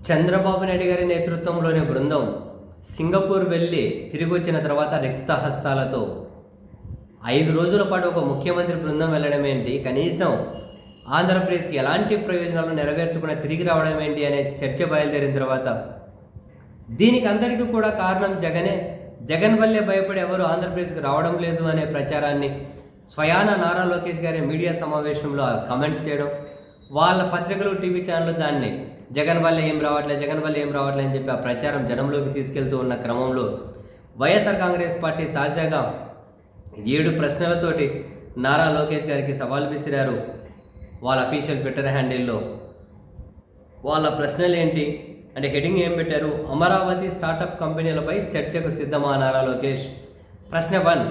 చంద్రబాబు నాయుడు గారి నేతృత్వంలోని బృందం సింగపూర్ వెళ్ళి తిరిగి వచ్చిన తర్వాత రిక్తహస్తాలతో 5 రోజుల పాటు ఒక ముఖ్యమంత్రి బృందం వెళ్ళడం ఏంటి, కనీసం ఆంధ్రప్రదేశ్కి ఎలాంటి ప్రయోజనాలు నెరవేర్చుకుని తిరిగి రావడం ఏంటి అనే చర్చ బయలుదేరిన తర్వాత దీనికి అందరికీ కూడా కారణం జగనే. జగన్ వల్లే భయపడి ఎవరు ఆంధ్రప్రదేశ్కి రావడం లేదు అనే ప్రచారాన్ని స్వయాన నారా లోకేష్ గారి మీడియా సమావేశంలో కమెంట్స్ చేయడం, వాళ్ళ పత్రికలు టీవీ ఛానళ్ళు దాన్ని జగన్ వల్ల ఏం రావట్లే అని చెప్పి ఆ ప్రచారం జనంలోకి తీసుకెళ్తూ ఉన్న క్రమంలో వైఎస్ఆర్ కాంగ్రెస్ పార్టీ తాజాగా 7 ప్రశ్నలతోటి నారా లోకేష్ గారికి సవాల్ విసిరారు. వాళ్ళ అఫీషియల్ ట్విట్టర్ హ్యాండిల్లో వాళ్ళ ప్రశ్నలు ఏంటి అంటే హెడింగ్ ఏం పెట్టారు, అమరావతి స్టార్టప్ కంపెనీలపై చర్చకు సిద్ధమా నారా లోకేష్. ప్రశ్న 1,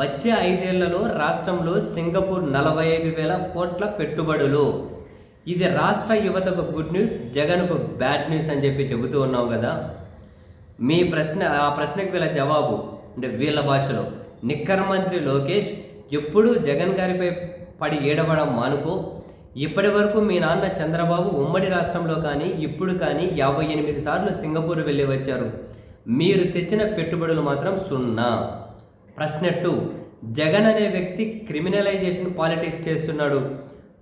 వచ్చే 5 ఏళ్లలో రాష్ట్రంలో సింగపూర్ 45,000 కోట్ల పెట్టుబడులు. ఇది రాష్ట్ర యువతకు గుడ్ న్యూస్, జగన్కు బ్యాడ్ న్యూస్ అని చెప్పి చెబుతూ ఉన్నావు కదా. ఆ ప్రశ్నకు వీళ్ళ జవాబు అంటే వీళ్ళ భాషలో, నిక్కర్ మంత్రి లోకేష్ ఎప్పుడూ జగన్ గారిపై పడి ఏడవడం మానుకో. ఇప్పటి వరకు మీ నాన్న చంద్రబాబు ఉమ్మడి రాష్ట్రంలో కానీ ఇప్పుడు కానీ 58 సార్లు సింగపూర్ వెళ్ళి వచ్చారు. మీరు తెచ్చిన పెట్టుబడులు మాత్రం 0. ప్రశ్న 2, జగన్ అనే వ్యక్తి క్రిమినలైజేషన్ పాలిటిక్స్ చేస్తున్నాడు,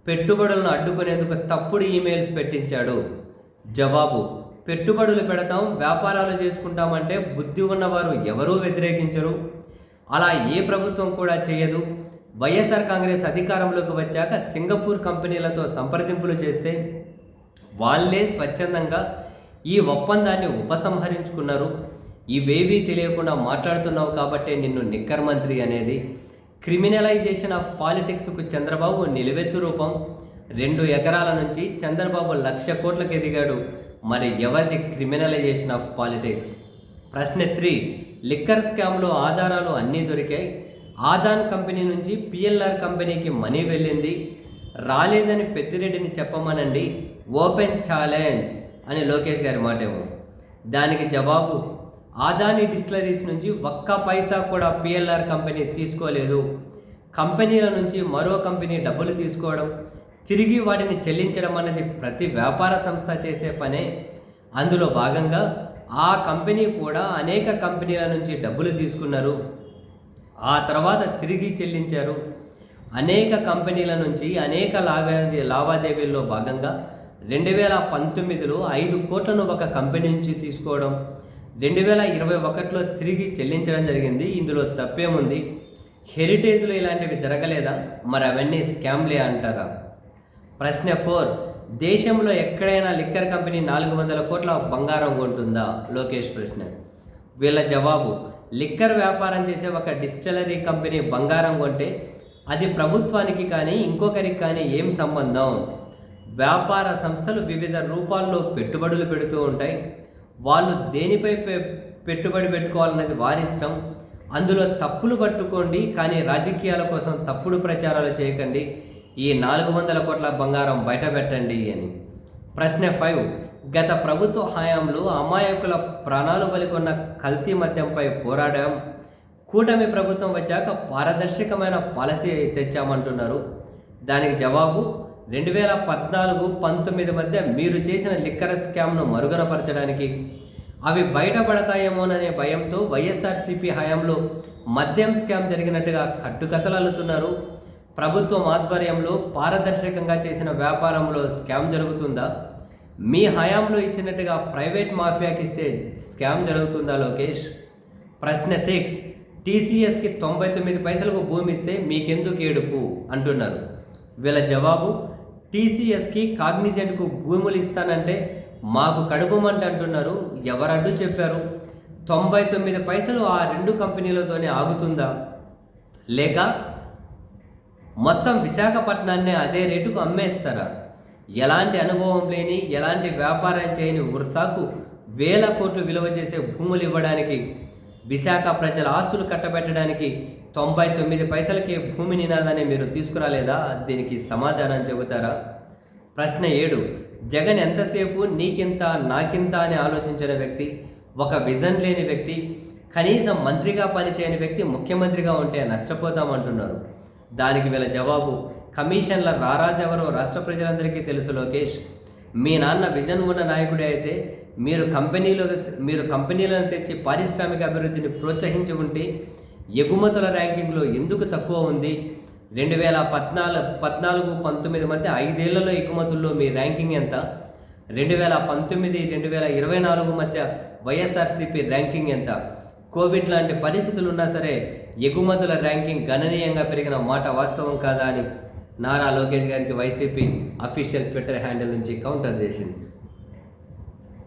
పెట్టుబడులను అడ్డుకునేందుకు తప్పుడు ఈమెయిల్స్ పెట్టించాడు. జవాబు, పెట్టుబడులు పెడతాం, వ్యాపారాలు చేసుకుంటామంటే బుద్ధి ఉన్నవారు ఎవరూ వ్యతిరేకించరు. అలా ఏ ప్రభుత్వం కూడా చేయదు. వైఎస్ఆర్ కాంగ్రెస్ అధికారంలోకి వచ్చాక సింగపూర్ కంపెనీలతో సంప్రదింపులు చేస్తే వాళ్ళే స్వచ్ఛందంగా ఈ ఒప్పందాన్ని ఉపసంహరించుకున్నారు. ఇవేవీ తెలియకుండా మాట్లాడుతున్నావు కాబట్టే నిన్ను నిక్కర్ మంత్రి అనేది. క్రిమినలైజేషన్ ఆఫ్ పాలిటిక్స్కు చంద్రబాబు నిలువెత్తు రూపం. 2 ఎకరాల నుంచి చంద్రబాబు 1,00,000 కోట్లకు ఎదిగాడు. మరి ఎవరిది క్రిమినలైజేషన్ ఆఫ్ పాలిటిక్స్? ప్రశ్న 3, లిక్కర్ స్కామ్లో ఆధారాలు అన్నీ దొరికాయి. ఆదాన్ కంపెనీ నుంచి పిఎల్ఆర్ కంపెనీకి మనీ వెళ్ళింది, రాలేదని పెద్దిరెడ్డిని చెప్పమనండి, ఓపెన్ ఛాలెంజ్ అని లోకేష్ గారి మాటేమో. దానికి జవాబు, ఆదాని డిస్టిలరీస్ నుంచి ఒక్క పైసా కూడా పిఎల్ఆర్ కంపెనీ తీసుకోలేదు. కంపెనీల నుంచి మరో కంపెనీ డబ్బులు తీసుకోవడం, తిరిగి వాటిని చెల్లించడం అనేది ప్రతి వ్యాపార సంస్థ చేసే పనే. అందులో భాగంగా ఆ కంపెనీ కూడా అనేక కంపెనీల నుంచి డబ్బులు తీసుకున్నారు, ఆ తర్వాత తిరిగి చెల్లించారు. అనేక కంపెనీల నుంచి అనేక లావాదేవీల్లో భాగంగా 2019లో 5 కోట్లను ఒక కంపెనీ నుంచి తీసుకోవడం, 2021లో తిరిగి చెల్లించడం జరిగింది. ఇందులో తప్పేముంది? హెరిటేజ్లో ఇలాంటివి జరగలేదా? మరి అవన్నీ స్కామ్లే అంటారా? ప్రశ్న 4, దేశంలో ఎక్కడైనా లిక్కర్ కంపెనీ 400 కోట్ల బంగారం కొంటుందా? లోకేష్ ప్రశ్న. వీళ్ళ జవాబు, లిక్కర్ వ్యాపారం చేసే ఒక డిస్టిలరీ కంపెనీ బంగారం కొంటే అది ప్రభుత్వానికి కానీ ఇంకొకరికి కానీ ఏం సంబంధం? వ్యాపార సంస్థలు వివిధ రూపాల్లో పెట్టుబడులు పెడుతూ ఉంటాయి. వాళ్ళు దేనిపై పెట్టుబడి పెట్టుకోవాలన్నది వారి ఇష్టం. అందులో తప్పులు పట్టుకోండి, కానీ రాజకీయాల కోసం తప్పుడు ప్రచారాలు చేయకండి. ఈ 400 కోట్ల బంగారం బయట పెట్టండి అని. ప్రశ్న 5, గత ప్రభుత్వ హయాంలో అమాయకుల ప్రాణాలు బలికొన్న కల్తీ మద్యంపై పోరాడాం. కూటమి ప్రభుత్వం వచ్చాక పారదర్శకమైన పాలసీ తెచ్చామంటున్నారు. దానికి జవాబు, 2014-19 మధ్య మీరు చేసిన లిక్కర్ స్కామ్ను మరుగునపరచడానికి, అవి బయటపడతాయేమోననే భయంతో వైఎస్ఆర్సీపీ హయాంలో మద్యం స్కామ్ జరిగినట్టుగా కట్టుకథలు అల్లుతున్నారు. ప్రభుత్వం ఆధ్వర్యంలో పారదర్శకంగా చేసిన వ్యాపారంలో స్కామ్ జరుగుతుందా? మీ హయాంలో ఇచ్చినట్టుగా ప్రైవేట్ మాఫియాకి ఇస్తే స్కామ్ జరుగుతుందా లోకేష్? ప్రశ్న 6, టీసీఎస్కి 99 పైసలకు భూమి ఇస్తే మీకెందుకు ఏడుపు అంటున్నారు. వీళ్ళ జవాబు, టీసీఎస్కి కాగ్నిజెంట్కు భూములు ఇస్తానంటే మాకు కడుపు మంట అంటున్నారు. ఎవరడ్డు చెప్పారు? 99 పైసలు ఆ 2 కంపెనీలతోనే ఆగుతుందా? లేక మొత్తం విశాఖపట్నాన్నే అదే రేటుకు అమ్మేస్తారా? ఎలాంటి అనుభవం లేని, ఎలాంటి వ్యాపారం చేయని ఉర్సాకు 1000 కోట్లు విలువ చేసే భూములు ఇవ్వడానికి, విశాఖ ప్రజల ఆస్తులు కట్టబెట్టడానికి 99 పైసలకే భూమి నినాదాన్ని మీరు తీసుకురాలేదా? దీనికి సమాధానం చెబుతారా? ప్రశ్న 7, జగన్ ఎంతసేపు నీకింత నాకింత అని ఆలోచించిన వ్యక్తి, ఒక విజన్ లేని వ్యక్తి, కనీసం మంత్రిగా పనిచేయని వ్యక్తి ముఖ్యమంత్రిగా ఉంటే నష్టపోతామంటున్నారు. దానికి వీళ్ళ జవాబు, కమిషన్ల రారాజెవరో రాష్ట్ర ప్రజలందరికీ తెలుసు లోకేష్. మీ నాన్న విజన్ ఉన్న నాయకుడే అయితే మీరు కంపెనీలను తెచ్చి పారిశ్రామిక అభివృద్ధిని ప్రోత్సహించి ఉంటే ఎగుమతుల ర్యాంకింగ్లో ఎందుకు తక్కువ ఉంది? 2014-19 మధ్య 5 ఏళ్లలో ఎగుమతుల్లో మీ ర్యాంకింగ్ ఎంత? 2019-2024 మధ్య వైఎస్ఆర్సీపీ ర్యాంకింగ్ ఎంత? కోవిడ్ లాంటి పరిస్థితులు ఉన్నా సరే ఎగుమతుల ర్యాంకింగ్ గణనీయంగా పెరిగిన మాట వాస్తవం కాదా అని నారా లోకేష్ గారికి వైసీపీ అఫీషియల్ ట్విట్టర్ హ్యాండిల్ నుంచి కౌంటర్ చేసింది.